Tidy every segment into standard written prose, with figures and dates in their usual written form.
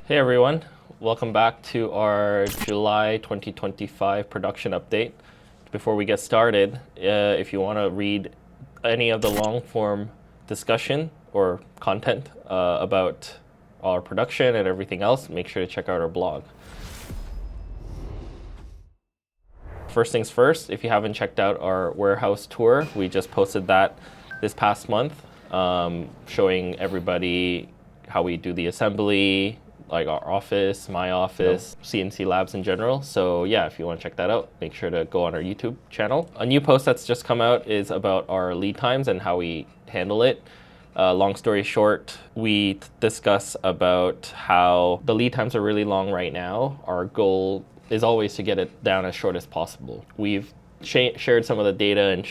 Hey everyone, welcome back to our July 2025 production update. Before we get started, if you want to read any of the long form discussion or content about our production and everything else, make sure to check out our blog. First things first, if you haven't checked out our warehouse tour, we just posted that this past month, showing everybody how we do the assembly, like our office, my office, Sienci labs in general. So yeah, if you want to check that out, make sure to go on our YouTube channel. A new post that's just come out is about our lead times and how we handle it. Long story short, we discuss about how the lead times are really long right now. Our goal is always to get it down as short as possible. We've shared some of the data and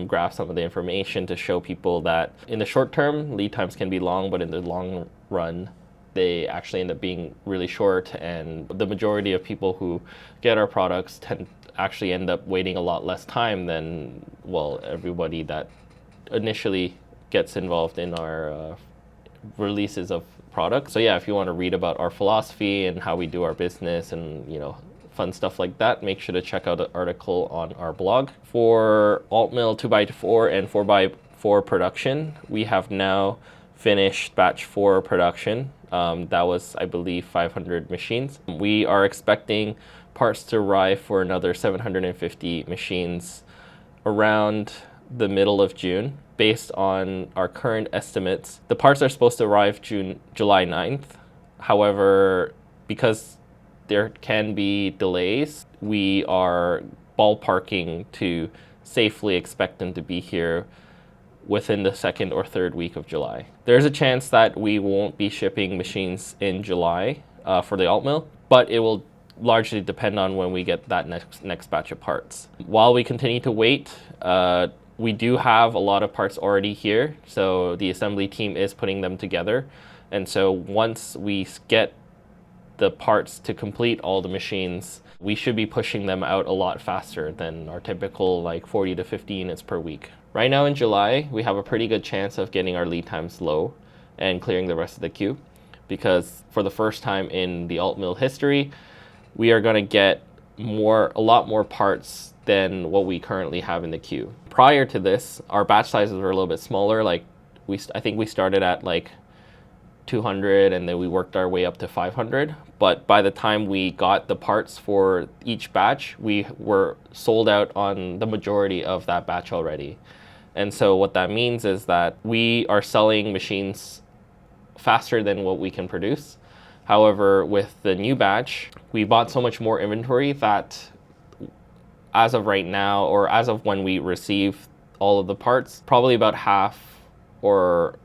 graphed some of the information to show people that in the short term, lead times can be long, but in the long run, they actually end up being really short, and the majority of people who get our products actually end up waiting a lot less time than, well, everybody that initially gets involved in our releases of products. So yeah, if you want to read about our philosophy and how we do our business and, you know, fun stuff like that, make sure to check out the article on our blog. For AltMill 2x4 and 4x4 production, we have now finished batch 4 production. That was, I believe, 500 machines. We are expecting parts to arrive for another 750 machines around the middle of June. Based on our current estimates, the parts are supposed to arrive July 9th. However, because there can be delays, we are ballparking to safely expect them to be here within the second or third week of July. There's a chance that we won't be shipping machines in July for the AltMill, but it will largely depend on when we get that next batch of parts. While we continue to wait, we do have a lot of parts already here, so the assembly team is putting them together. And so once we get the parts to complete all the machines, we should be pushing them out a lot faster than our typical like 40 to 50 units per week. Right now in July, we have a pretty good chance of getting our lead times low and clearing the rest of the queue, because for the first time in the AltMill history, we are going to get a lot more parts than what we currently have in the queue. Prior to this, our batch sizes were a little bit smaller. Like I think we started at like 200 and then we worked our way up to 500. But by the time we got the parts for each batch, we were sold out on the majority of that batch already. And so what that means is that we are selling machines faster than what we can produce. However, with the new batch, we bought so much more inventory that as of right now, or as of when we receive all of the parts, probably about half or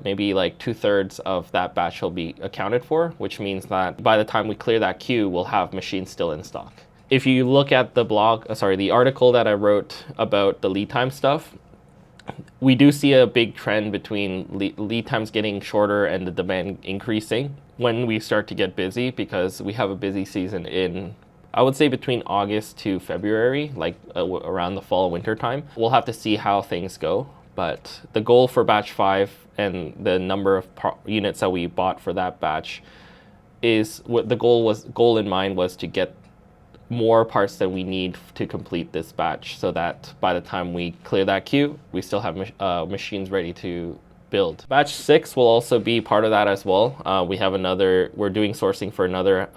maybe like 2/3 of that batch will be accounted for, which means that by the time we clear that queue, we'll have machines still in stock. If you look at the article that I wrote about the lead time stuff, we do see a big trend between lead times getting shorter and the demand increasing when we start to get busy, because we have a busy season in, I would say, between August to February, like around the fall winter time. We'll have to see how things go. But the goal for batch 5 and the number of units that we bought for that batch is what the goal in mind was to get more parts than we need to complete this batch, so that by the time we clear that queue, we still have machines ready to build. Batch 6 will also be part of that as well. We're doing sourcing for another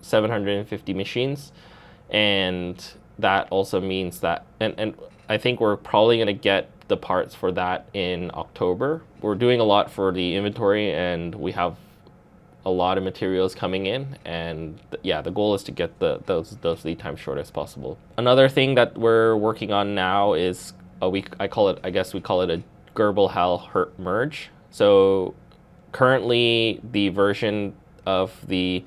750 machines, and that also means that, and I think we're probably going to get the parts for that in October. We're doing a lot for the inventory, and we have a lot of materials coming in, and yeah, the goal is to get those lead times short as possible. Another thing that we're working on now is we call it a grblHAL merge. So currently the version of the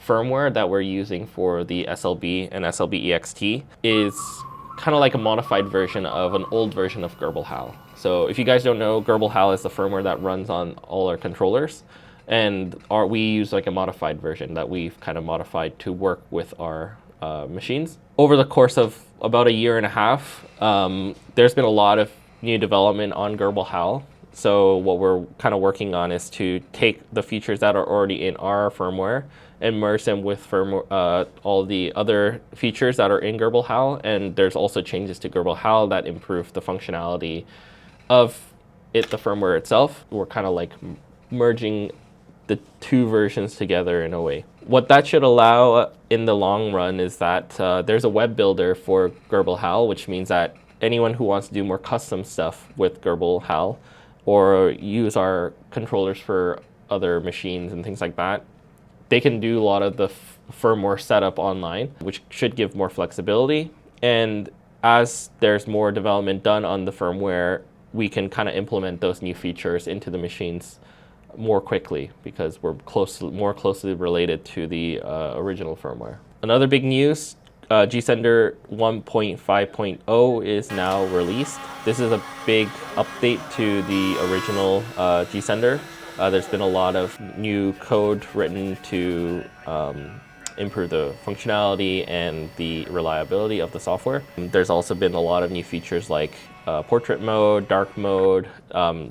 firmware that we're using for the SLB and SLB-EXT is kind of like a modified version of an old version of grblHAL. So if you guys don't know, grblHAL is the firmware that runs on all our controllers, and we use like a modified version that we've kind of modified to work with our machines. Over the course of about a year and a half, there's been a lot of new development on grblHAL. So what we're kind of working on is to take the features that are already in our firmware and merge them with all the other features that are in grblHAL. And there's also changes to grblHAL that improve the functionality of the firmware itself. We're kind of like merging the two versions together in a way. What that should allow in the long run is that there's a web builder for grblHAL, which means that anyone who wants to do more custom stuff with grblHAL or use our controllers for other machines and things like that, they can do a lot of the firmware setup online, which should give more flexibility. And as there's more development done on the firmware, we can kind of implement those new features into the machines more quickly because we're more closely related to the original firmware. Another big news, GSender 1.5.0 is now released. This is a big update to the original GSender. There's been a lot of new code written to improve the functionality and the reliability of the software. There's also been a lot of new features like portrait mode, dark mode,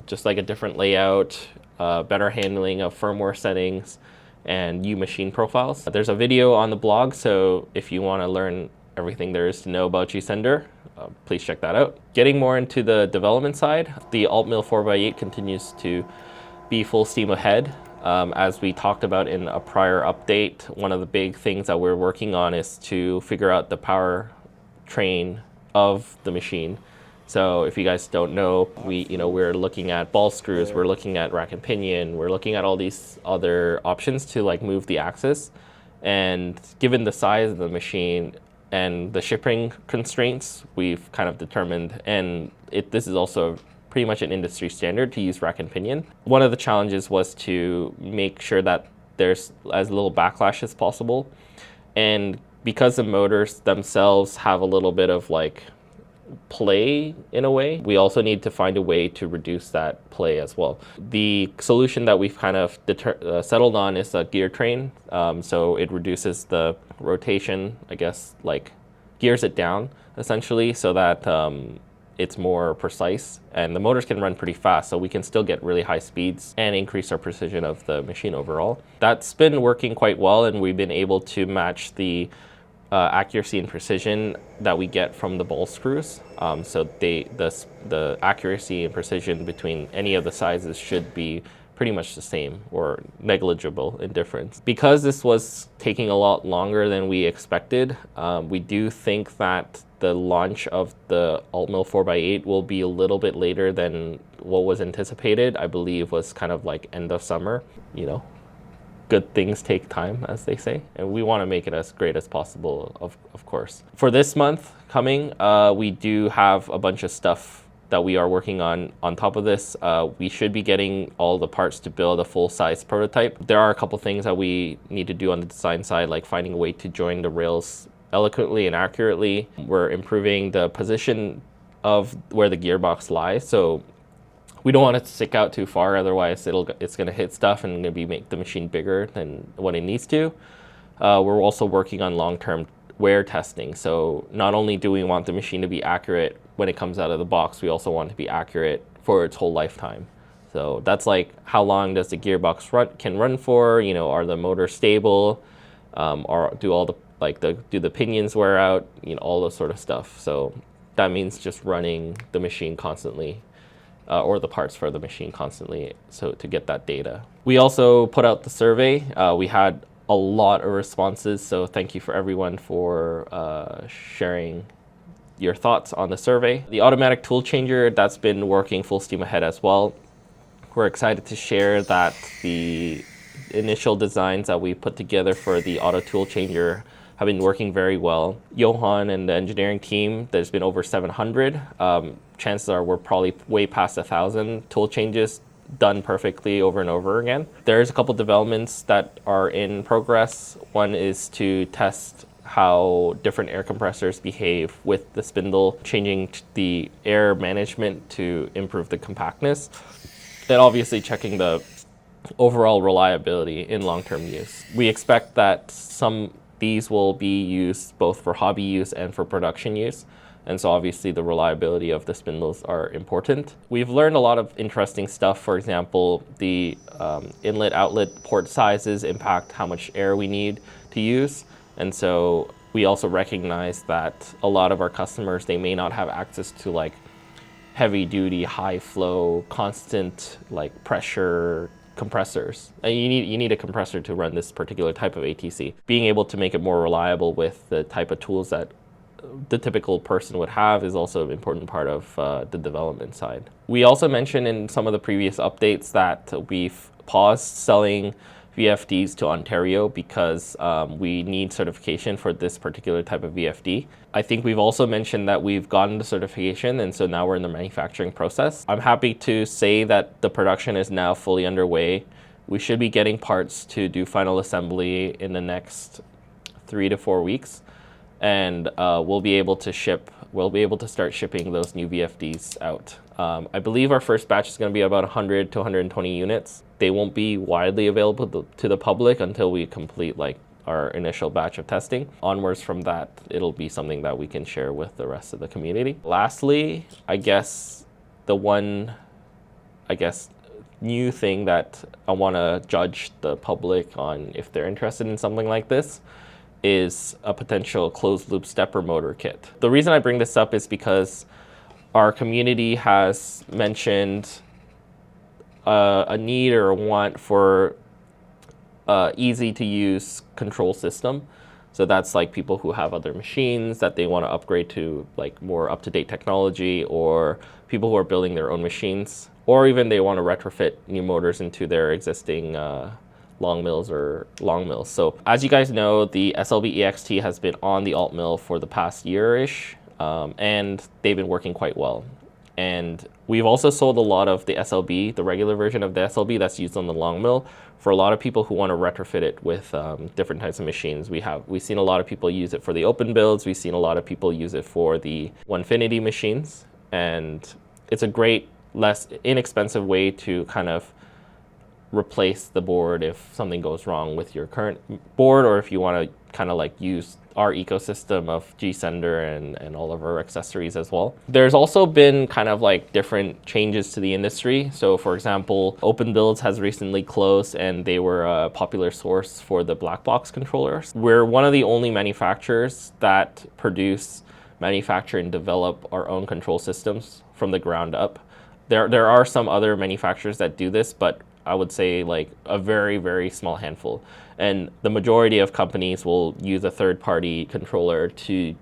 just like a different layout, better handling of firmware settings, and new machine profiles. There's a video on the blog, so if you want to learn everything there is to know about GSender, please check that out. Getting more into the development side, the AltMill 4x8 continues to be full steam ahead. As we talked about in a prior update, one of the big things that we're working on is to figure out the power train of the machine. So if you guys don't know, we're looking at ball screws, we're looking at rack and pinion, we're looking at all these other options to like move the axis. And given the size of the machine and the shipping constraints, we've kind of determined, and this is also pretty much an industry standard to use rack and pinion. One of the challenges was to make sure that there's as little backlash as possible. And because the motors themselves have a little bit of like play in a way, we also need to find a way to reduce that play as well. The solution that we've kind of settled on is a gear train. So it reduces the rotation, I guess, like gears it down essentially so that it's more precise, and the motors can run pretty fast, so we can still get really high speeds and increase our precision of the machine overall. That's been working quite well, and we've been able to match the accuracy and precision that we get from the ball screws. So the accuracy and precision between any of the sizes should be pretty much the same or negligible in difference. Because this was taking a lot longer than we expected, we do think that the launch of the AltMill 4x8 will be a little bit later than what was anticipated. I believe was kind of like end of summer. Good things take time, as they say, and we want to make it as great as possible, of course. For this month coming, we do have a bunch of stuff that we are working on top of this. We should be getting all the parts to build a full-size prototype. There are a couple things that we need to do on the design side, like finding a way to join the rails eloquently and accurately. We're improving the position of where the gearbox lies, so we don't want it to stick out too far, otherwise it's going to hit stuff and going to make the machine bigger than what it needs to. We're also working on long-term wear testing, so not only do we want the machine to be accurate when it comes out of the box, we also want it to be accurate for its whole lifetime. So that's like, how long does the gearbox can run for? Are the motors stable? Or do the pinions wear out? All those sort of stuff. So that means just running the machine constantly, or the parts for the machine constantly, so to get that data. We also put out the survey. We had a lot of responses, so thank you for everyone for sharing your thoughts on the survey. The automatic tool changer, that's been working full steam ahead as well. We're excited to share that the initial designs that we put together for the auto tool changer have been working very well. Johan and the engineering team, there's been over 700. Chances are we're probably way past 1,000 tool changes done perfectly over and over again. There's a couple developments that are in progress. One is to test how different air compressors behave with the spindle, changing the air management to improve the compactness, and obviously checking the overall reliability in long-term use. We expect that these will be used both for hobby use and for production use. And so obviously the reliability of the spindles are important. We've learned a lot of interesting stuff. For example, the inlet outlet port sizes impact how much air we need to use. And so we also recognize that a lot of our customers, they may not have access to like heavy duty, high flow, constant like pressure compressors. And you need a compressor to run this particular type of ATC. Being able to make it more reliable with the type of tools that the typical person would have is also an important part of the development side. We also mentioned in some of the previous updates that we've paused selling VFDs to Ontario because we need certification for this particular type of VFD. I think we've also mentioned that we've gotten the certification, and so now we're in the manufacturing process. I'm happy to say that the production is now fully underway. We should be getting parts to do final assembly in the next 3 to 4 weeks. And we'll be able to start shipping those new VFDs out. I believe our first batch is going to be about 100 to 120 units. They won't be widely available to the public until we complete like our initial batch of testing. Onwards from that, it'll be something that we can share with the rest of the community. Lastly, I guess the one, new thing that I want to judge the public on if they're interested in something like this is a potential closed loop stepper motor kit. The reason I bring this up is because our community has mentioned a need or a want for easy to use control system. So that's like people who have other machines that they want to upgrade to like more up-to-date technology, or people who are building their own machines, or even they want to retrofit new motors into their existing long mills or long mills. So as you guys know, the SLB-EXT has been on the AltMill for the past year-ish, and they've been working quite well. And we've also sold a lot of the SLB, the regular version of the SLB that's used on the long mill, for a lot of people who want to retrofit it with different types of machines. We've seen a lot of people use it for the open builds. We've seen a lot of people use it for the Onefinity machines. And it's a great, less inexpensive way to kind of replace the board if something goes wrong with your current board, or if you want to kind of like use our ecosystem of G-Sender and all of our accessories as well. There's also been kind of like different changes to the industry. So for example, Open Builds has recently closed, and they were a popular source for the black box controllers. We're one of the only manufacturers that manufacture and develop our own control systems from the ground up. There are some other manufacturers that do this, but I would say like a very, very small handful. And the majority of companies will use a third-party controller to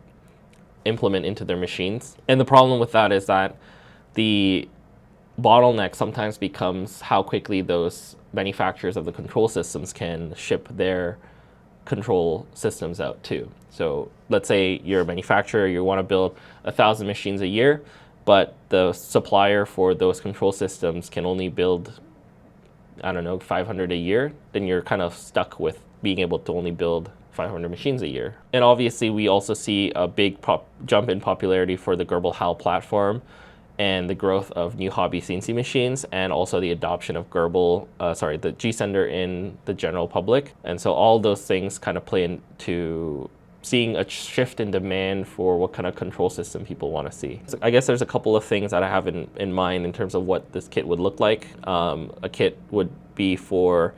implement into their machines. And the problem with that is that the bottleneck sometimes becomes how quickly those manufacturers of the control systems can ship their control systems out too. So let's say you're a manufacturer, you want to build 1,000 machines a year, but the supplier for those control systems can only build, I don't know, 500 a year, then you're kind of stuck with being able to only build 500 machines a year. And obviously we also see a big jump in popularity for the grblHAL platform and the growth of new hobby Sienci machines, and also the adoption of the G-Sender in the general public. And so all those things kind of play into seeing a shift in demand for what kind of control system people want to see. So I guess there's a couple of things that I have in mind in terms of what this kit would look like. A kit would be for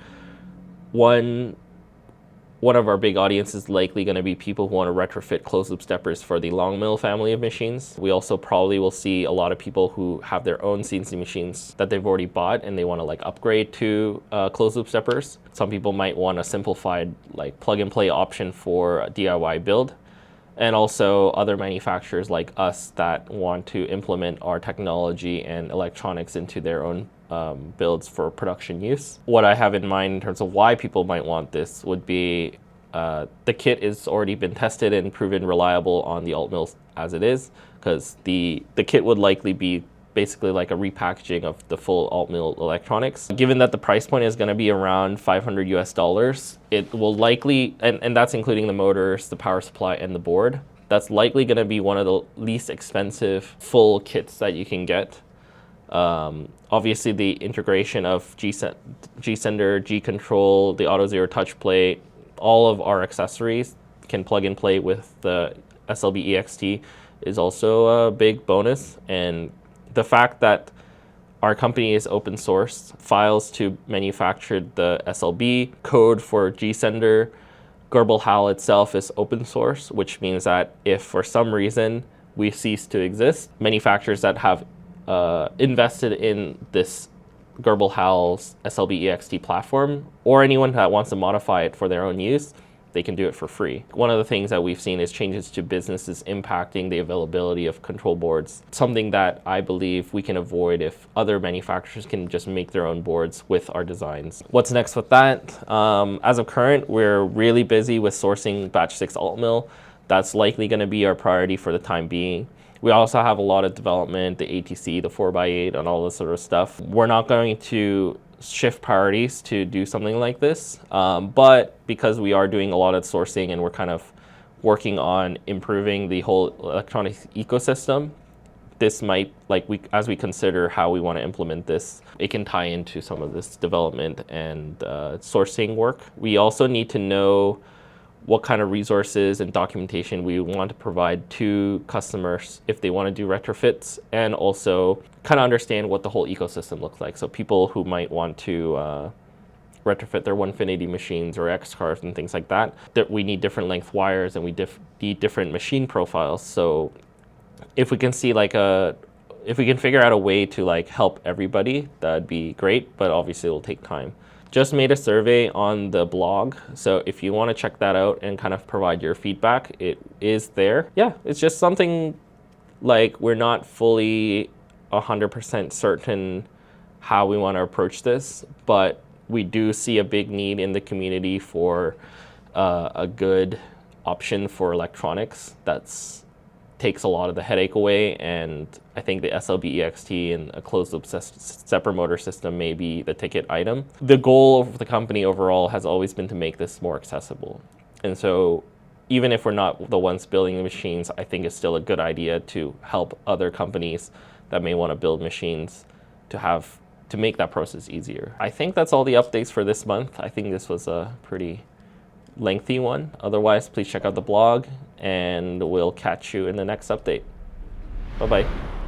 one of our big audiences is likely going to be people who want to retrofit closed loop steppers for the long mill family of machines. We also probably will see a lot of people who have their own CNC machines that they've already bought and they want to like upgrade to closed loop steppers. Some people might want a simplified like plug and play option for a DIY build. And also other manufacturers like us that want to implement our technology and electronics into their own builds for production use. What I have in mind in terms of why people might want this would be the kit has already been tested and proven reliable on the AltMill as it is, because the kit would likely be basically like a repackaging of the full AltMill electronics. Given that the price point is going to be around $500 US, it will likely, and that's including the motors, the power supply, and the board, that's likely going to be one of the least expensive full kits that you can get. Obviously the integration of G-Sender, G-Control, the Auto Zero touch plate, all of our accessories can plug and play with the SLB-EXT is also a big bonus. And the fact that our company is open source, files to manufacture the SLB, code for G-Sender, grblHAL itself is open source, which means that if for some reason we cease to exist, manufacturers that have invested in this grblHAL's SLB-EXT platform, or anyone that wants to modify it for their own use, they can do it for free. One of the things that we've seen is changes to businesses impacting the availability of control boards, something that I believe we can avoid if other manufacturers can just make their own boards with our designs. What's next with that? As of current, we're really busy with sourcing batch 6 AltMill. That's likely going to be our priority for the time being. We also have a lot of development, the ATC, the 4x8, and all this sort of stuff. We're not going to shift priorities to do something like this, but because we are doing a lot of sourcing and we're kind of working on improving the whole electronics ecosystem, this might, as we consider how we want to implement this, it can tie into some of this development and sourcing work. We also need to know what kind of resources and documentation we want to provide to customers if they want to do retrofits, and also kind of understand what the whole ecosystem looks like. So people who might want to retrofit their Onefinity machines or X cars and things like that, that we need different length wires and we need different machine profiles. So if we can see if we can figure out a way to help everybody, that'd be great, but obviously it'll take time. Just made a survey on the blog, so if you want to check that out and kind of provide your feedback, it is there. Yeah, it's just something we're not fully 100% certain how we want to approach this, but we do see a big need in the community for a good option for electronics that's takes a lot of the headache away, and I think the SLB-EXT and a closed-loop stepper motor system may be the ticket item. The goal of the company overall has always been to make this more accessible. And so even if we're not the ones building the machines, I think it's still a good idea to help other companies that may want to build machines to make that process easier. I think that's all the updates for this month. I think this was a pretty lengthy one. Otherwise, please check out the blog, and we'll catch you in the next update. Bye-bye.